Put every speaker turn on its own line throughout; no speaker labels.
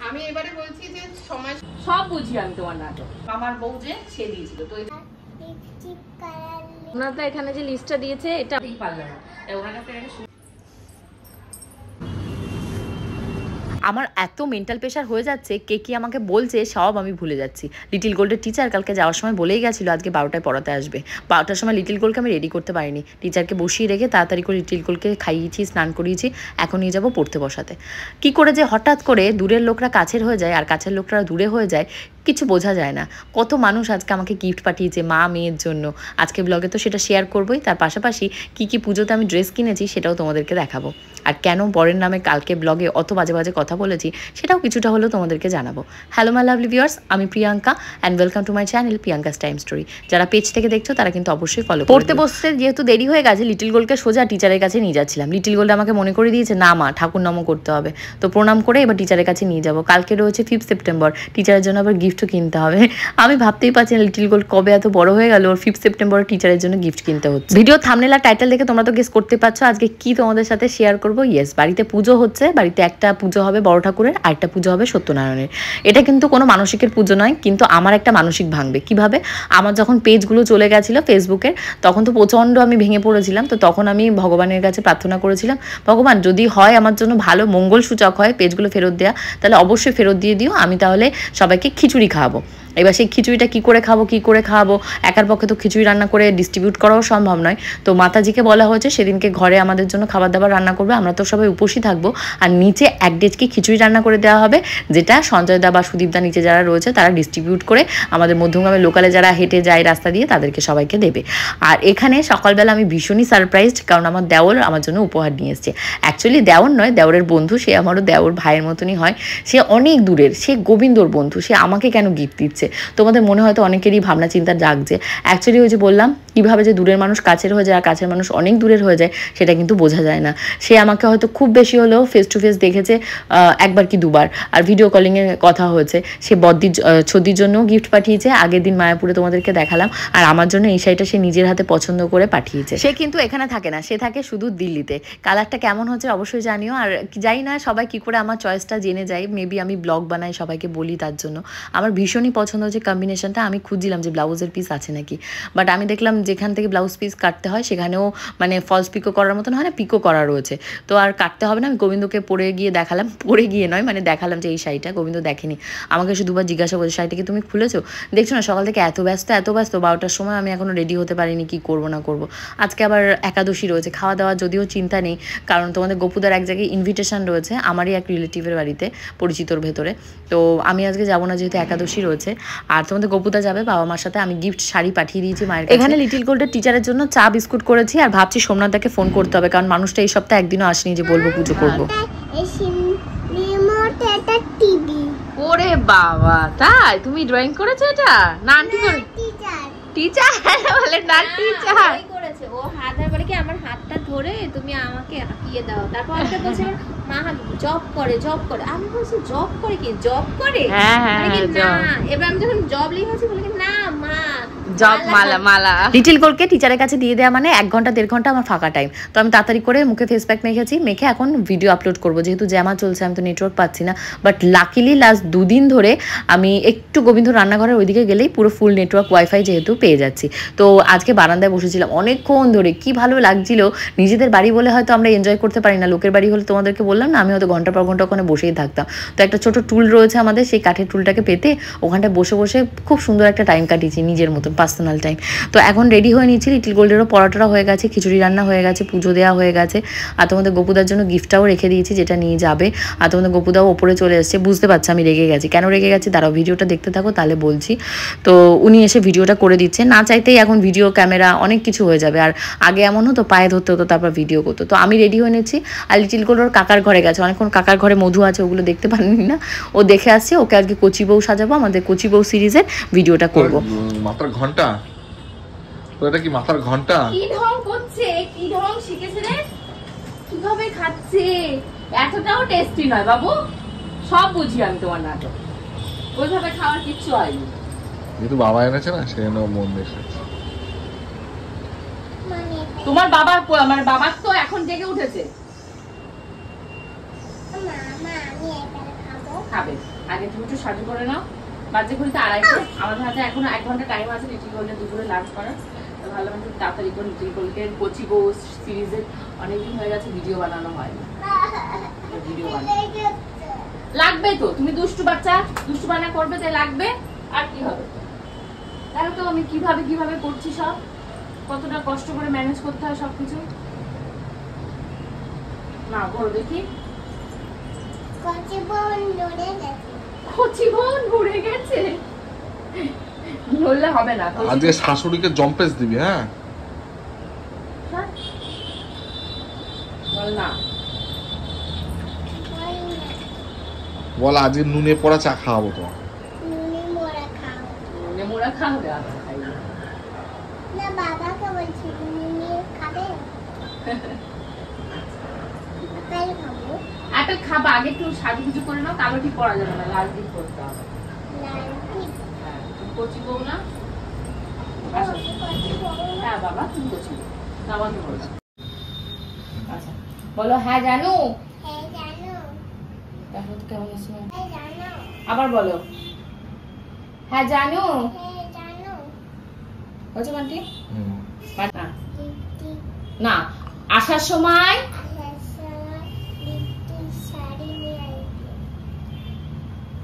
আমি এবারে বলছি যে সময় সব বুঝি আমি তোমার নাটক। আমার বউ যে সে দিয়েছিল তো ওনারা তো এখানে যে লিস্টটা দিয়েছে এটা পারলো না, ওনার কাছে আমার এত মেন্টাল প্রেশার হয়ে যাচ্ছে কে কি আমাকে বলছে সব আমি ভুলে যাচ্ছি। লিটিল গোল্ডের টিচার কালকে যাওয়ার সময় বলেই গেছিলো আজকে 12টায় পড়াতে আসবে। 12টার সময় লিটিল গোল্ডকে আমি রেডি করতে পারিনি, টিচারকে বসিয়ে রেখে তাড়াতাড়ি করে লিটিল গোল্ডকে খাইয়েছি, স্নান করিয়েছি, এখন নিয়ে যাবো পড়তে বসাতে। কি করে যে হঠাৎ করে দূরের লোকরা কাছের হয়ে যায় আর কাছের লোকরা দূরে হয়ে যায় কিছু বোঝা যায় না। কত মানুষ আজকে আমাকে গিফট পাঠিয়েছে মা মেয়ের জন্য, আজকে ব্লগে তো সেটা শেয়ার করবোই। তার পাশাপাশি কি কি পুজোতে আমি ড্রেস কিনেছি সেটাও তোমাদেরকে দেখাবো। আর কেন বরের নামে কালকে ব্লগে অত বাজে বাজে কথা বলেছি সেটাও কিছুটা হলেও তোমাদেরকে জানাবো। হ্যালো মাই লাভলি ভিউয়ার্স, আমি Priyanka and welcome to my channel Priyanka's time story. যারা পেজ থেকে দেখছো তারা কিন্তু অবশ্যই ফলো করো। পড়তে বসতে যেহেতু দেরি হয়ে গেছে লিটিল গোল্ডকে সোজা টিচারের কাছে নিয়ে যাচ্ছিলাম। লিটিল গোল্ড আমাকে মনে করে দিয়েছে না মা ঠাকুর নামও করতে হবে, তো প্রণাম করে এবার টিচারের কাছে নিয়ে যাবো। কালকে রয়েছে 5 সেপ্টেম্বর, টিচারের জন্য আবার গিফটও কিনতে হবে। আমি ভাবতেই পারছি না লিটিল গোল্ড কবে এত বড় হয়ে গেল ওর 5 সেপ্টেম্বর টিচারের জন্য গিফট কিনতে হচ্ছে। ভিডিও থাম্বনেল আর টাইটেল দেখে তোমরা তো গেস করতে পারছো আজকে কি তোমাদের সাথে শেয়ার করবো। ইয়েস, বাড়িতে পুজো হচ্ছে, বাড়িতে একটা পুজো হবে বড় ঠাকুরের আর একটা পুজো হবে সত্যনারায়ণের। এটা কিন্তু কোনো মানসিকের পুজো নয়, কিন্তু আমার একটা মানসিক ভাঙবে কিভাবে। আমার যখন পেজগুলো চলে গেছিলো ফেসবুকের তখন তো প্রচণ্ড আমি ভেঙে পড়েছিলাম। তো তখন আমি ভগবানের কাছে প্রার্থনা করেছিলাম, ভগবান যদি হয় আমার জন্য ভালো মঙ্গল সূচক হয় পেজগুলো ফেরত দেওয়া, তাহলে অবশ্যই ফেরত দিয়ে দিও, আমি তাহলে সবাইকে খিচুড়ি খাওয়াবো। এবার সেই খিচুড়িটা কী করে খাবো, একার পক্ষে তো খিচুড়ি রান্না করে ডিস্ট্রিবিউট করাও সম্ভব নয়। তো মাতাজিকে বলা হয়েছে সেদিনকে ঘরে আমাদের জন্য খাবার দাবার রান্না করবে, আমরা তো সবাই উপসী থাকবো, আর নিচে 1 ডেচকি খিচুড়ি রান্না করে দেওয়া হবে, যেটা সঞ্জয় দা বা সুদীপ দা নিচে যারা রয়েছে তারা ডিস্ট্রিবিউট করে আমাদের মধ্যমগ্রামের লোকালে যারা হেঁটে যায় রাস্তা দিয়ে তাদেরকে সবাইকে দেবে। আর এখানে সকালবেলা আমি ভীষণই সারপ্রাইজড, কারণ আমার দেওর আমার জন্য উপহার নিয়ে এসছে। অ্যাকচুয়ালি দেওর নয়, দেওরের বন্ধু, সে আমারও দেওর ভাইয়ের মতনই হয়, সে অনেক দূরের, সে গোবিন্দর বন্ধু, সে আমাকে কেন গিফট দিচ্ছে। তোমাদের মনে হয়তো অনেকেরই ভাবনা চিন্তা জাগছে। অ্যাকচুয়ালি ওই যে বললাম কীভাবে যে দূরের মানুষ কাছের হয়ে যায় আর কাছের মানুষ অনেক দূরের হয়ে যায় সেটা কিন্তু বোঝা যায় না। সে আমাকে হয়তো খুব বেশি হলেও ফেস টু ফেস দেখেছে একবার কি দুবার, আর ভিডিও কলিংয়ে কথা হয়েছে। সে বদ্দির ছদির জন্যও গিফট পাঠিয়েছে, আগের দিন মায়াপুরে তোমাদেরকে দেখালাম, আর আমার জন্য এই শাড়িটা সে নিজের হাতে পছন্দ করে পাঠিয়েছে। সে কিন্তু এখানে থাকে না, সে থাকে শুধু দিল্লিতে। কালারটা কেমন হচ্ছে অবশ্যই জানিও। আর জানি না সবাই কী করে আমার চয়েসটা জেনে যায়, মেবি আমি ব্লগ বানাই সবাইকে বলি তার জন্য। আমার ভীষণই পছন্দ হচ্ছে কম্বিনেশনটা। আমি খুঁজছিলাম যে ব্লাউজের পিস আছে নাকি, বাট আমি দেখলাম যেখান থেকে ব্লাউজ পিস কাটতে হয় সেখানেও মানে ফলস পিকো করার মতন হয় না, পিকো করা রয়েছে, তো আর কাটতে হবে না। আমি গোবিন্দকে পরে গিয়ে দেখালাম, পরে গিয়ে নয় মানে দেখালাম যে এই শাড়িটা, গোবিন্দ দেখেনি, আমাকে শুধু দুবার জিজ্ঞাসা করছে শাড়িটাকে তুমি খুলেছো। দেখছো না সকাল থেকে এত ব্যস্ত 12টার সময় আমি এখনও রেডি হতে পারিনি, কি করব না করব। আজকে আবার একাদশী রয়েছে, খাওয়া দাওয়া যদিও চিন্তা নেই, কারণ তোমাদের গোপুদার এক জায়গায় ইনভিটেশন রয়েছে আমারই এক রিলেটিভের বাড়িতে পরিচিতর ভেতরে, তো আমি আজকে যাবো না যেহেতু একাদশী রয়েছে। আর তোমাদের গোপুদা যাবে বাবা মার সাথে। আমি গিফট শাড়ি পাঠিয়ে দিয়েছি মায়ের কাছে। এখানে লিটিল গোল্ডের টিচারের জন্য চা বিস্কুট করেছি, আর ভাবছি সোমনাথদাকে ফোন করতে হবে, কারণ মানুষটা এই সপ্তাহে একদিনও আসেনি যে বলবো পুজো করবো। ওরে বাবা, তাই তুমি ড্রয়িং করেছো এটা? না আন্টি করে টিচার বলে না টিচার করেছে। ও হাত ধরে কি আমার হাতটা ধরে তুমি আমাকে আঁকিয়ে দাও, তারপর আমাকে বলছে মা জব করে। আমি বলছি জব করে কি জব করে? হ্যাঁ না, এবার আমি যখন জব লিখেছি বলে কি না মা জব মালা। লিটিল গোল্ডকে টিচারের কাছে দিয়ে দেওয়া মানে 1 ঘন্টা 1.5 ঘন্টা আমার ফাঁকা টাইম। তো আমি তাড়াতাড়ি করে মুখে ফেস প্যাক মেখে এখন ভিডিও আপলোড করবো, যেহেতু জ্যামা চলছে আমি তো নেটওয়ার্ক পাচ্ছি না। বাট লাকিলি লাস্ট 2 দিন ধরে আমি একটু গোবিন্দ রান্নাঘরের ওইদিকে গেলেই পুরো ফুল নেটওয়ার্ক ওয়াইফাই যেহেতু পেয়ে যাচ্ছি। তো আজকে বারান্দায় বসেছিলাম অনেকক্ষণ ধরে, কি ভালো লাগছিল। নিজেদের বাড়ি বলে হয়তো আমরা এনজয় করতে পারি না, লোকের বাড়ি হলে তোমাদেরকে বললাম না আমি হয়তো ঘন্টা পর ঘন্টা ওখানে বসেই থাকতাম। তো একটা ছোট টুল রয়েছে আমাদের, সেই কাঠের টুলটাকে পেতে ওখানটায় বসে বসে খুব সুন্দর একটা টাইম কাটিয়েছি, নিজের মতন পার্সোনাল টাইম। তো এখন রেডি হয়ে নিচ্ছি, লিটিল গোল্ডেরও পরোটাটা হয়ে গেছে, খিচুড়ি রান্না হয়ে গেছে, পুজো দেওয়া হয়ে গেছে, আর তোমাদের গোপুদার জন্য গিফটটাও রেখে দিয়েছি যেটা নিয়ে যাবে। আর তোমাদের গোপুদাও ওপরে চলে এসছে, বুঝতে পারছি আমি রেগে গেছি। কেন রেগে গেছি দাঁড়াও ভিডিওটা দেখতে থাকো তাহলে বলছি। তো উনি এসে ভিডিওটা করে দিচ্ছে, না চাইতেই এখন ভিডিও ক্যামেরা অনেক কিছু হয়ে যাবে, আর আগে এমন হতো পায়ে ধরতে হতো তারপর ভিডিও করতো। তো আমি রেডি হয়ে নিচ্ছি, আর লিটিল গোল্ড ওর কাকার ঘরে গেছে, অনেকক্ষণ কাকার ঘরে মধু আছে ওগুলো দেখতে পারিনি না, ও দেখে আসছে। ওকে আজকে কচি বউ সাজাবো, আমাদের কচি বউ সিরিজের ভিডিওটা করবো।
মাথার ঘন্টা, ওটা কি মাথার ঘন্টা?
কি ঢং করছে, কি ঢং শিখেছে রে, কিভাবে খাচ্ছে, এতটাও টেস্টি নয় বাবু। সব বুঝি আমি তোমার নাটক, ওইভাবে খাওয়ার কিচ্ছু হয়নি।
যেহেতু বাবা এনেছে না সেই জন্য মন দেখছে।
তোমার বাবার মানে বাবার তো এখন জেগে উঠেছে। খাবে। আগে তুমি একটু সাজু করে নাও, বাজে ঘড়িতে 2:30। আমাদের হাতে এখন 1 ঘন্টা টাইম আছে লিটিল গোল্ডের দুপুরে লাঞ্চ করার। তো ভালো একটু তাড়াতাড়ি করে লিটিল গোল্ডের কচি বউ সিরিজের অনেকদিন হয়ে গেছে ভিডিও বানানো হয় না। ভিডিও লাগবে তো, তুমি দুষ্টু বাচ্চা, দুষ্টু বানা করবে তাই লাগবে, আর কি হবে। দেখো তো আমি কিভাবে করছি, সব কতটা কষ্ট করে ম্যানেজ করতে হয় সবকিছু। না করো দেখি। কচি বোন ঘুরে গেছে, নড়লে হবে না।
আজকে শাশুড়িকে জম্পেস দিবি? হ্যাঁ
বল না,
বল আজকে নুনে পড়া চা খাওয়াবো তো।
নুনে মোড়া খাবে, আর খাইবে
না। বাবাকে বলছি নুনে খাবে। আপেল খাবো।
আপেল খাবা, আগে একটু সাজুগুজু করে নাও, কালো ঠিক পরা যাবে না, লাল ঠিক করতে হবে।
লাল টিপ।
হ্যাঁ তুমি কচি বউ না? হ্যাঁ বাবা তুমি কচি বউ না, বন্ধ করে দাও। আচ্ছা বলো হ্যাঁ জানু।
হ্যাঁ জানো।
দেখো তো কেমন আছে।
হ্যাঁ জানো।
আবার বলো হ্যাঁ জানু।
হ্যাঁ জানো।
বলছো বান্টি না,
টিপ
না আসার সময়
লিপস্টিক শাড়ি নিয়ে আসবে।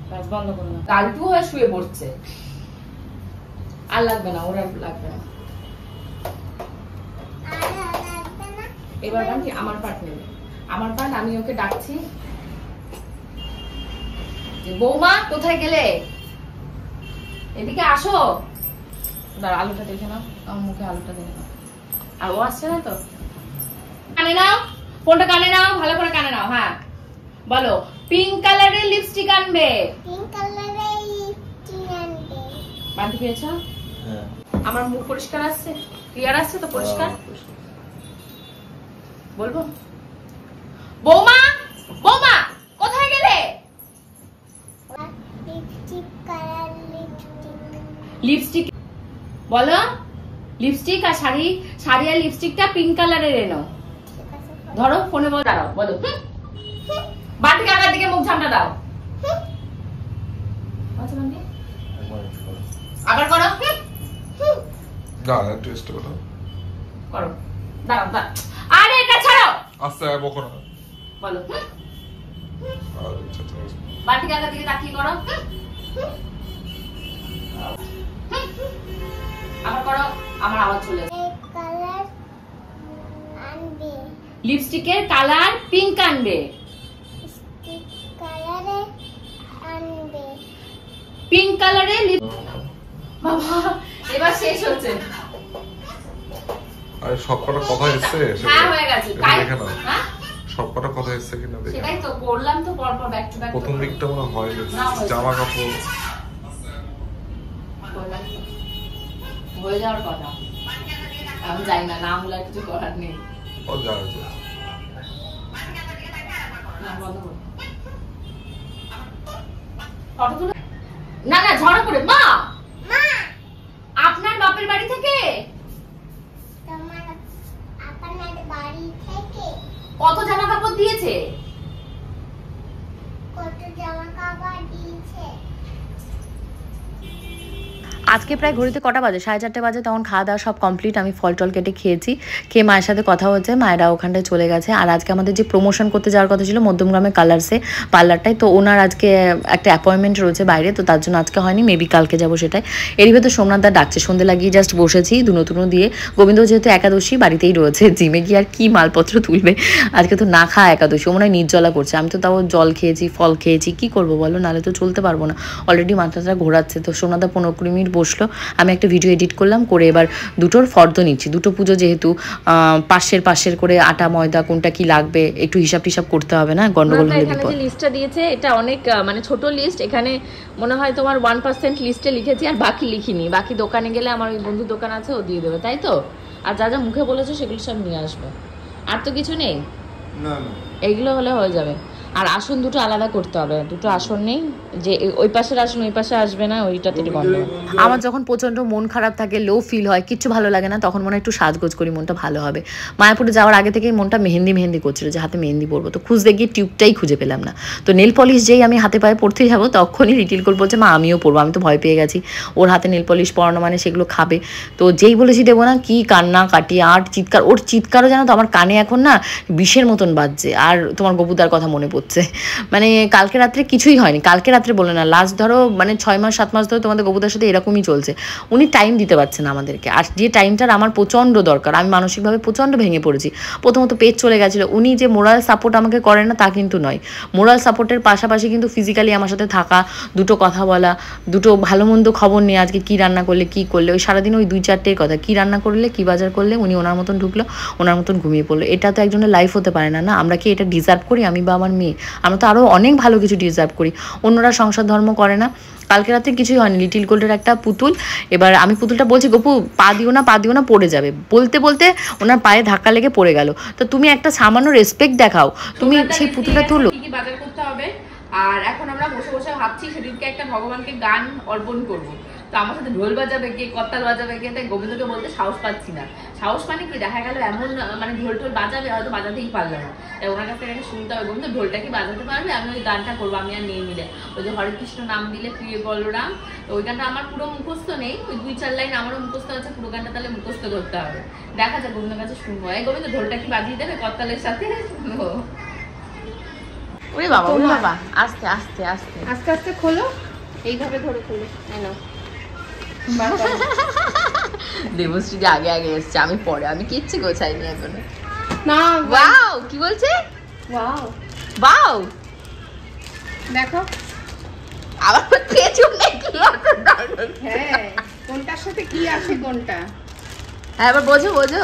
কাজ বন্ধ করো না, কালটু হয়ে শুয়ে পড়ছে। আর লাগবে না, ওরা লাগবে না।
আর লাগবে না।
এবার বান্টি আমার পার্ট নেবে, আমার পার্ট। আমি ওকে ডাকছি যে বৌমা কোথায় গেলে, এদিকে আসো। দাঁড়া আলুটা দেখে নাও, আমার মুখে আলুটা দেখে নাও। আর ও আসছে না তো, কানে নাও ফোনটা, কানে নাও ভালো করে, কানে নাও। হ্যাঁ বলো পিঙ্ক কালারের লিপস্টিক আনবে।
পিঙ্ক কালারের লিপস্টিক আনবে।
বান্টি পেয়েছো?
হ্যাঁ।
আমার মুখ পরিষ্কার আসছে, ক্লিয়ার আসছে তো পরিষ্কার? বলবো বৌমা, বৌমা কোথায় গেলে?
Lipstick colour lipstick.
লিপস্টিক বলো, লিপস্টিক আর শাড়ি, শাড়ি আর লিপস্টিকটা পিঙ্ক কালারের এনো। ধরো ফোনে বলো, দাঁড়াও বলো। বাটি কাকার দিকে মুখ ঝামটা দাও। আচ্ছা বান্টি আবার করো।
না টেস্ট করো,
করো দাঁড়াও দাঁড়াও। আরে এটা ছাড়ো,
আস্তে আয় বকো না।
বলো
আচ্ছা আচ্ছা
বাটি কাকার দিকে তাকিয়ে করো। আবার করো, আমার আওয়াজ চলে আসে।
কালার আনবে।
লিপস্টিকের কালার পিঙ্ক আনবে।
লিপস্টিক কালারে আনবে।
পিঙ্ক কালারে বাবা এবার শেষ হচ্ছে।
আরে সবকটা কথা এসছে?
হ্যাঁ হয়ে গেছে।
দেখে নাও
হ্যাঁ
সবকটা কথা এসছে কিনা দেখে।
সেটাই তো করলাম, তো পর পর ব্যাক টু ব্যাক।
প্রথম দিকটা মনে হয়
না, হয়েছে।
জামা কাপড়
হয়ে যাওয়ার কথা, আমি জানি না, নাম হলে কিছু করার নেই।
ও যায়
না বন্ধ করো। ফটো তুলে না না ঝড়া করে। মা
মা
আপনার বাপের বাড়ি থেকে
তোমার আপনার বাড়ি থেকে
কত জামা কাপড় দিয়েছে?
কত জামা কাপড় দিয়েছে?
আজকে প্রায় ঘড়িতে কটা বাজে, 4:30 বাজে। তখন খাওয়া দাওয়া সব কমপ্লিট, আমি ফল টল কেটে খেয়েছি। খেয়ে মায়ের সাথে কথা হচ্ছে, মায়েরা ওখানটায় চলে গেছে। আর আজকে আমাদের যে প্রমোশন করতে যাওয়ার কথা ছিল মধ্যমগ্রামে কালার্সে পার্লারটায়, তো ওনার আজকে একটা অ্যাপয়েন্টমেন্ট রয়েছে বাইরে, তো তার জন্য আজকে হয়নি, মেবি কালকে যাবো সেটাই। এরই ভেতর সোমনাথদা ডাকছে, সন্ধে লাগিয়ে জাস্ট বসেছি দুনো দিয়ে। গোবিন্দ যেহেতু একাদশী বাড়িতেই রয়েছে, জিমে গিয়ে আর কি মালপত্র তুলবে, আজকে তো না খাওয়া একাদশী, ও মনে হয় নির্জলা করছে। আমি তো তাও জল খেয়েছি, ফল খেয়েছি, কি করবো বলো, নাহলে তো চলতে পারবো না। অলরেডি মাথাটা ঘোরাচ্ছে। তো সোমনাথদা 15-20 মিনিট বসলো, আমি একটা ভিডিও এডিট করলাম, করে এবার দুটোর ফর্দ নিচ্ছি। দুটো পুজো যেহেতু, পাশের করে আটা ময়দা কোনটা কি লাগবে একটু হিসাব টিসাব করতে হবে না, গন্ডগোল হলে বিপদ।
এখানে যে লিস্টটা দিয়েছে এটা অনেক মানে ছোট লিস্ট, এখানে মনে হয় তোমার 1% লিস্টে লিখেছি আর বাকি লিখিনি। বাকি দোকানে গেলে আমার ওই বন্ধুর দোকান আছে, ও দিয়ে দেবে, তাই তো? আর যা যা মুখে বলেছো সেগুলো সব নিয়ে আসবে, আর তো কিছু নেই।
না না
এইগুলো হলে হয়ে যাবে। আর আসন দুটো আলাদা করতে হবে, দুটো আসন নেই, যে ওই পাশের আসন ওই পাশে আসবে না, ওইটাতে গন্ডগোল।
আমার যখন প্রচণ্ড মন খারাপ থাকে, লো ফিল হয়, কিচ্ছু ভালো লাগে না, তখন মনে হয় একটু সাজগোজ করি, মনটা ভালো হবে। মায়াপুরে যাওয়ার আগে থেকেই মনটা মেহেন্দি করছিল যে হাতে মেহেন্দি পরবো, তো খুঁজতে গিয়ে টিউবটাই খুঁজে পেলাম না। তো নেল পলিশ যেই আমি হাতে পায়ে পড়তেই যাবো, তখনই লিটিল গোল্ড বলছে মা আমিও পরবো। আমি তো ভয় পেয়ে গেছি, ওর হাতে নেল পলিশ পরানো মানে সেগুলো খাবে। তো যেই বলেছি দেবো না, কি কান্না কাটি আর চিৎকার, ওর চিৎকারও জানো তো আমার কানে এখন না বিষের মতন বাজছে। আর তোমার গপুদার কথা মনে পড়ছে, মানে কালকে রাত্রে কিছুই হয়নি, কালকে রাত্রে বলে না, লাস্ট ধরো মানে 6 মাস 7 মাস ধরে তোমাদের গপুদার সাথে এরকমই চলছে। উনি টাইম দিতে পারছেন আমাদেরকে, আর যে টাইমটার আমার প্রচণ্ড দরকার, আমি মানসিকভাবে প্রচণ্ড ভেঙে পড়েছি। প্রথমত পেট চলে গেছিলো। উনি যে মোরাল সাপোর্ট আমাকে করেন না তা কিন্তু নয়, মোরাল সাপোর্টের পাশাপাশি কিন্তু ফিজিক্যালি আমার সাথে থাকা, দুটো কথা বলা, দুটো ভালো মন্দ খবর নিয়ে আজকে কী রান্না করলে কী করলে, ওই সারাদিন ওই 2-4টের কথা, কী রান্না করলে কী বাজার করলে, উনি ওনার মতন ঢুকলো, ওনার মতন ঘুমিয়ে পড়লো। এটা তো একজনের লাইফ হতে পারে না। না, আমরা কি এটা ডিজার্ভ করি? আমি বা আমার মেয়ে, আমরা তো আরও অনেক ভালো কিছু ডিজার্ভ করি। অন্যরা সংসার ধর্ম করে না। কালকে রাতে কিছুই হয়নি, লিটিল গোল্ডের একটা পুতুল। এবার আমি পুতুলটা বলছি গপু পা দিও না পড়ে যাবে, বলতে বলতে ওনার পায়ে ধাক্কা লেগে পড়ে গেল। তো তুমি একটা সামান্য রেসপেক্ট দেখাও, তুমি সেই পুতুলটা তুলো।
কি বাজার করতে হবে। আর এখন আমরা বসে বসে ভাবছি সেদিনকে একটা ভগবানকে গান অর্পণ করব। তো আমার সাথে ঢোল বাজাবে কে, করতাল বাজাবে কে, তাই গোবিন্দকে বলতে সাহস পাচ্ছি না। সাহস মানে কি, দেখা গেল এমন মানে ঢোল টোল বাজাবে, হয়তো বাজাতেই পারলো না, তাই ওনার কাছ থেকে শুনতে হবে গোবিন্দ ঢোলটা কি বাজাতে পারবে, আমি ওই গানটা করবো, আমি আর নিয়ে মিলে ওই যে হরে কৃষ্ণ নাম দিলে প্রিয় বলরাম, তো ওই গানটা আমার পুরো মুখস্থ নেই, ওই 2-4 লাইন আমারও মুখস্থ আছে, পুরো গানটা তাহলে মুখস্থ করতে হবে। দেখা যাক গোবিন্দের কাছে শুনবো। এই গোবিন্দ ঢোলটা কি বাজিয়ে দেবে করতালের সাথে? শুনবো। ওরে বাবা, ওরে বাবা, আস্তে আস্তে আস্তে
আস্তে আস্তে খোলো, এইভাবে ধরে খোলো।
দেবশ্রী যে আগে আগে এসছে, আমি পরে, আমি কিচ্ছু গোছাইনি এখনো।
না
ওয়াও, কি বলছে?
ওয়াও,
বাও,
দেখো
আবার পেছনে কি আছে?
হ্যাঁ, কোনটার সাথে কি আছে কোনটা।
হ্যাঁ, এবার বোঝো বোঝো।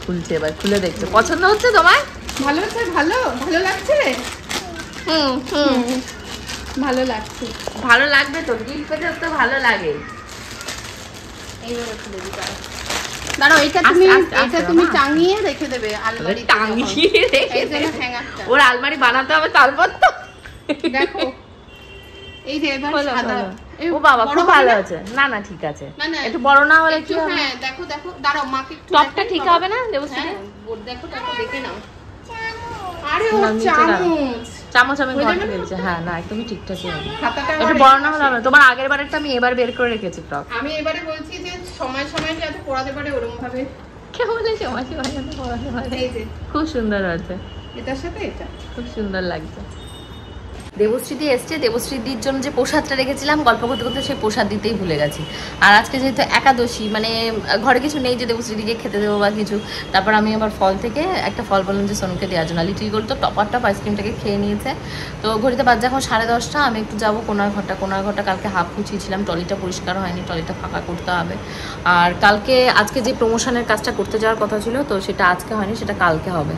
খুলছে, এবার খুলে দেখছে। পছন্দ হচ্ছে তোমার?
ভালো হচ্ছে, ভালো ভালো লাগছে।
হুম হুম,
ভালো লাগছে,
ভালো লাগবে তো, গিফট পেতে তো ভালো লাগে।
এইভাবে খুলে দিতে হবে। দাঁড়াও, এটা তুমি
আস্তে,
এটা
আস্তে,
তুমি
বাবা।
টাঙিয়ে রেখে দেবে আলমারিতে।
টাঙিয়ে রেখে
এই যে
দেবে।
হ্যাঙ্গারটা
ওর আলমারি বানাতে হবে তারপর তো।
দেখো, এই যে এবার
হলো,
সাদা।
হলো।
এই
ও বাবা,
বড়
খুব
হবে
ভালো
না?
আছে। না না, ঠিক আছে,
না, না,
একটু বড় না হলে
একটু,
কি হবে?
হ্যাঁ দেখো দেখো, দাঁড়াও মাকে একটু
টপটা
দেখাই
ঠিক
বাবা।
হবে না দেবশ্রী?
হ্যাঁ, দেখো দেখো, দেখে নাও। আরে ও
না, নিচে দাঁড়াও।
চামচ,
চামচ আমি
হয়ে
ঘর
যাবে
থেকে
না?
দিচ্ছি। হ্যাঁ, না একদমই ঠিকঠাকই হবে।
খাতাটা
একটু
আবার
বড় না হলে হবে না। তোমার আগের বারেরটা আমি এবার বের করে রেখেছি টপ।
আমি এবারে বলছি যে সময় সময় যাতে পড়াতে পারে ওরকম ভাবে।
কে বলে সময় সময় যাতে পড়াতে পারে?
এই যে
খুব সুন্দর আছে,
এটার সাথে এটা
খুব সুন্দর লাগছে।
দেবশ্রীদি এসছে, দেবশ্রীদির জন্য যে প্রসাদটা রেখেছিলাম, গল্প করতে করতে সেই প্রসাদ দিতেই ভুলে গেছি। আর আজকে যেহেতু একাদশী, মানে ঘরে কিছু নেই যে দেবশ্রীদিকে খেতে দেবো বা কিছু, তারপর আমি আবার ফল থেকে একটা ফল বললাম যে সোনুকে দেওয়ার জন্য। লিটিল গোল্ড তো টপ আইসক্রিমটাকে খেয়ে নিয়েছে। তো ঘড়িতে বাজে এখন 10:30, আমি একটু যাবো কোনার ঘরটা কালকে হাফ গুছিয়েছিলাম, ট্রলিটা পরিষ্কার হয়নি, ট্রলিটা ফাঁকা করতে হবে। আর আজকে যে প্রমোশনের কাজটা করতে যাওয়ার কথা ছিল, তো সেটা আজকে হয়নি, সেটা কালকে হবে।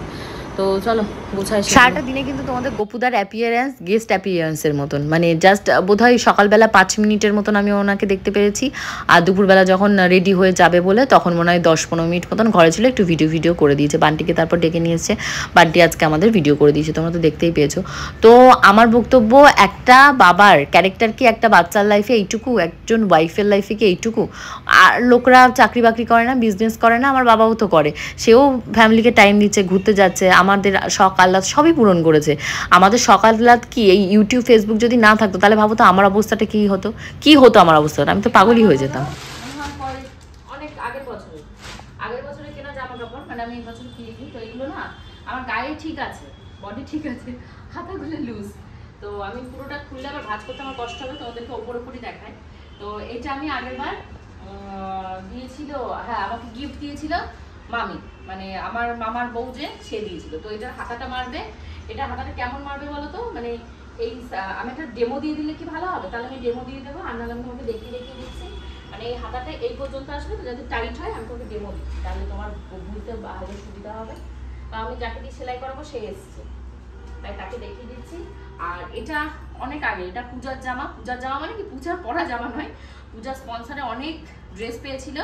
তো চলো গুছাই। সারাটা দিনে কিন্তু তোমাদের গপুদার অ্যাপিয়ারেন্স গেস্ট অ্যাপিয়ারেন্সের মতন, মানে জাস্ট বোধহয় সকালবেলা 5 মিনিটের মতন আমি ওনাকে দেখতে পেরেছি। আর দুপুরবেলা যখন রেডি হয়ে যাবে বলে তখন মনে হয় 10-15 মিনিট মতন ঘরে ছিল, একটু ভিডিও করে দিয়েছে। বান্টিকে তারপর ডেকে নিয়ে এসছে, বান্টি আজকে আমাদের ভিডিও করে দিয়েছে, তোমরা তো দেখতেই পেয়েছো। তো আমার বক্তব্য, একটা বাবার ক্যারেক্টার কি একটা বাচ্চার লাইফে এইটুকু, একজন ওয়াইফের লাইফে কি এইটুকু? আর লোকরা চাকরি বাকরি করে না, বিজনেস করে না, আমার বাবাও তো করে, সেও ফ্যামিলিকে টাইম দিচ্ছে, ঘুরতে যাচ্ছে, আমাদের শখ আহ্লাদ সবই পূরণ করেছে। আমাদের শখ আহ্লাদ কি এই ইউটিউব ফেসবুক যদি না থাকতো, তাহলে ভাবো তো আমার অবস্থাটা কি হতো আমার অবস্থাটা, আমি তো পাগলই হয়ে যেতাম।
অনেক আগের বছরে কেনা জামা কাপড়, মানে আমি এই বছর কিনিনি, তো এগুলো না আমার গায়ে ঠিক আছে, বডি ঠিক আছে, হাতাগুলো লুজ। তো আমি পুরোটা খুললে আবার ভাঁজ করতে আমার কষ্ট হবে, তো ওদেরকে ওপরই দেখায়। তো এটা আমি আগেরবার দিয়েছিল, হ্যাঁ আমাকে গিফট দিয়েছিল মামি, মানে আমার মামার বউ যে, সে দিয়েছিল। তো এটার হাতাটা মারবে, এটা হাতাটা কেমন মারবে বলো তো, মানে এই আমি একটা ডেমো দিয়ে দিলে কি ভালো হবে? তাহলে আমি ডেমো দিয়ে দেবো, আর নাহলে আমি তোমাকে দেখিয়ে দিচ্ছি। মানে এই হাতাটা এই পর্যন্ত আসবে, তো যাতে টাইট হয় আমি তোমাকে ডেমো দিচ্ছি, তাহলে তোমার বুঝতে আরো সুবিধা হবে। তো আমি যাকে দিয়ে সেলাই করাবো সে এসছে, তাই তাকে দেখিয়ে দিচ্ছি। আর এটা অনেক আগে, এটা পূজার জামা মানে কি পূজার পরা জামা নয়, পূজার স্পন্সরে অনেক ড্রেস পেয়েছিল,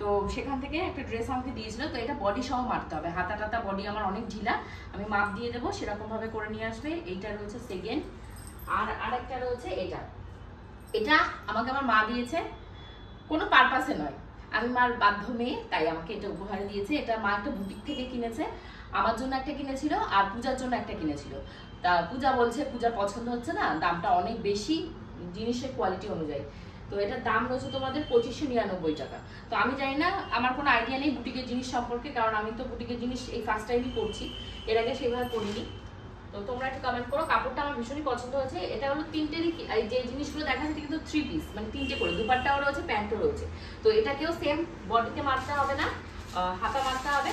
তো সেখান থেকে একটা ড্রেস আমাকে দিয়েছিল। তো এটা বডি সহ মারতে হবে, হাতা টাতা বডি আমার অনেক ঢিলা, আমি মাপ দিয়ে দেবো, সেরকমভাবে করে নিয়ে আসবে। এইটা রয়েছে সেকেন্ড। আর আরেকটা রয়েছে এটা আমাকে আমার মা দিয়েছে, কোনো পারপাসে নয়, আমি মার বাধ্য মেয়ে, তাই আমাকে এটা উপহার দিয়েছে। এটা মা একটা বুটিক থেকে কিনেছে, আমার জন্য একটা কিনেছিল আর পূজার জন্য একটা কিনেছিল। তা পূজা বলছে পূজার পছন্দ হচ্ছে না, দামটা অনেক বেশি জিনিসের কোয়ালিটি অনুযায়ী। তো এটার দাম রয়েছে তোমাদের 2599 টাকা। তো আমি জানি না, আমার কোনো আইডিয়া নেই বুটিকের জিনিস সম্পর্কে, কারণ আমি তো বুটিকের জিনিস এই ফার্স্ট টাইমই করছি, এর আগে সেইভাবে করিনি। তো তোমরা একটু কমেন্ট করো। কাপড়টা আমার ভীষণই পছন্দ হয়েছে। এটা হলো তিনটেরই, যে জিনিসগুলো দেখা যাচ্ছে কিন্তু 3 পিস, মানে 3টে করে, দুপাট্টাও রয়েছে, প্যান্টও রয়েছে। তো এটাকেও সেম বডিতে মারতে হবে না, হাতা মারতে হবে।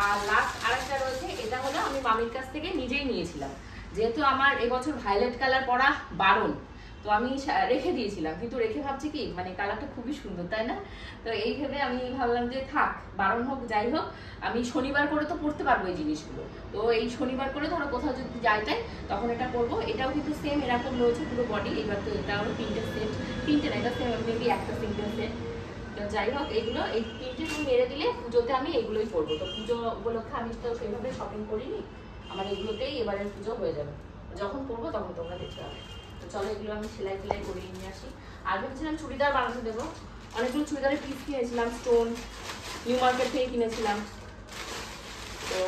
আর লাস্ট আরেকটা রয়েছে, এটা হলো আমি মামির কাছ থেকে নিজেই নিয়েছিলাম, যেহেতু আমার এবছর ভায়োলেট কালার পরা বারণ, তো আমি রেখে দিয়েছিলাম, কিন্তু রেখে ভাবছি কি মানে কালারটা খুবই সুন্দর, তাই না? তো এই ভেবে আমি ভাবলাম যে থাক, বারণ হোক যাই হোক, আমি শনিবার করে তো পরতে পারবো এই জিনিসগুলো। তো এই শনিবার করে ধরো কোথাও যদি যাই তখন এটা পরবো। এটাও কিন্তু সেম এরকম রয়েছে পুরো বডি। এবার তো এটা হলো 3টে সেট, 3টে না, এটা সেম মেবি একটা সিঙ্গেল সেট। যাই হোক, এইগুলো এই 3টে তুমি মেরে দিলে পুজোতে আমি এইগুলোই পরবো। তো পুজো উপলক্ষে আমি তো সেইভাবে শপিং করিনি, আমার এগুলোতেই এবারের পুজো হয়ে যাবে, যখন পরবো তখন তোমরা দেখতে হবে। তো চলো এগুলো আমি সেলাই ফেলাই করিয়ে নিয়ে আসি। আর ভেবেছিলাম চুড়িদার বানাতে দেবো, অনেকগুলো চুড়িদারের পিস কিনেছিলাম, স্টোন নিউ মার্কেট থেকে কিনেছিলাম। তো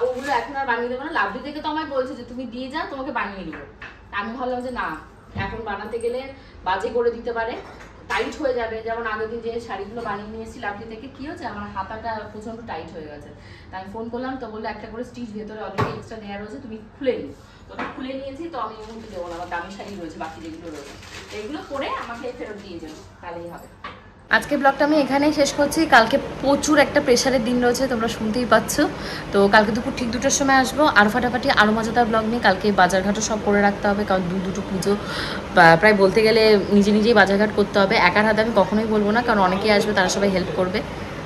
ওগুলো এখন আর বানিয়ে দেবো না। লাভলি থেকে তো আমায় বলছে যে তুমি দিয়ে যাও, তোমাকে বানিয়ে নিবো। আমি ভাবলাম যে না, এখন বানাতে গেলে বাজে করে দিতে পারে, টাইট হয়ে যাবে। যেমন আগের দিন যে শাড়িগুলো বানিয়ে নিয়েছি লাভলি থেকে, কি হচ্ছে আমার হাতাটা প্রচন্ড টাইট হয়ে গেছে। তাই আমি ফোন করলাম, তো বললো একটা করে স্টিচ ভেতরে অলরেডি এক্সট্রা দেওয়া রয়েছে, তুমি খুলে নিও। তো ওটা খুলে নিয়েছি, তো আমি এই মুহূর্তে দেবো না, আমার দামি শাড়ি রয়েছে বাকি যেগুলো রয়েছে, তো এগুলো করে আমাকে ফেরত দিয়ে যাবো, তাহলেই হবে।
আজকে ব্লগটা আমি এখানেই শেষ করছি। কালকে প্রচুর একটা প্রেশারের দিন রয়েছে, তোমরা শুনতেই পাচ্ছ। তো কালকে দুপুর ঠিক 2টার সময় আসবো, আর ফাটাফাটি আরও মজাদার ব্লগ নিয়ে। কালকে বাজারঘাটও সব করে রাখতে হবে, কারণ দুটো পুজো, প্রায় বলতে গেলে নিজেই বাজারঘাট করতে হবে। একার হাতে আমি কখনোই বলবো না, কারণ অনেকেই আসবে, তারা সবাই হেল্প করবে।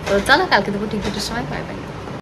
তো চলো কালকে দুপুর ঠিক 2টার সময়, বাই বাই।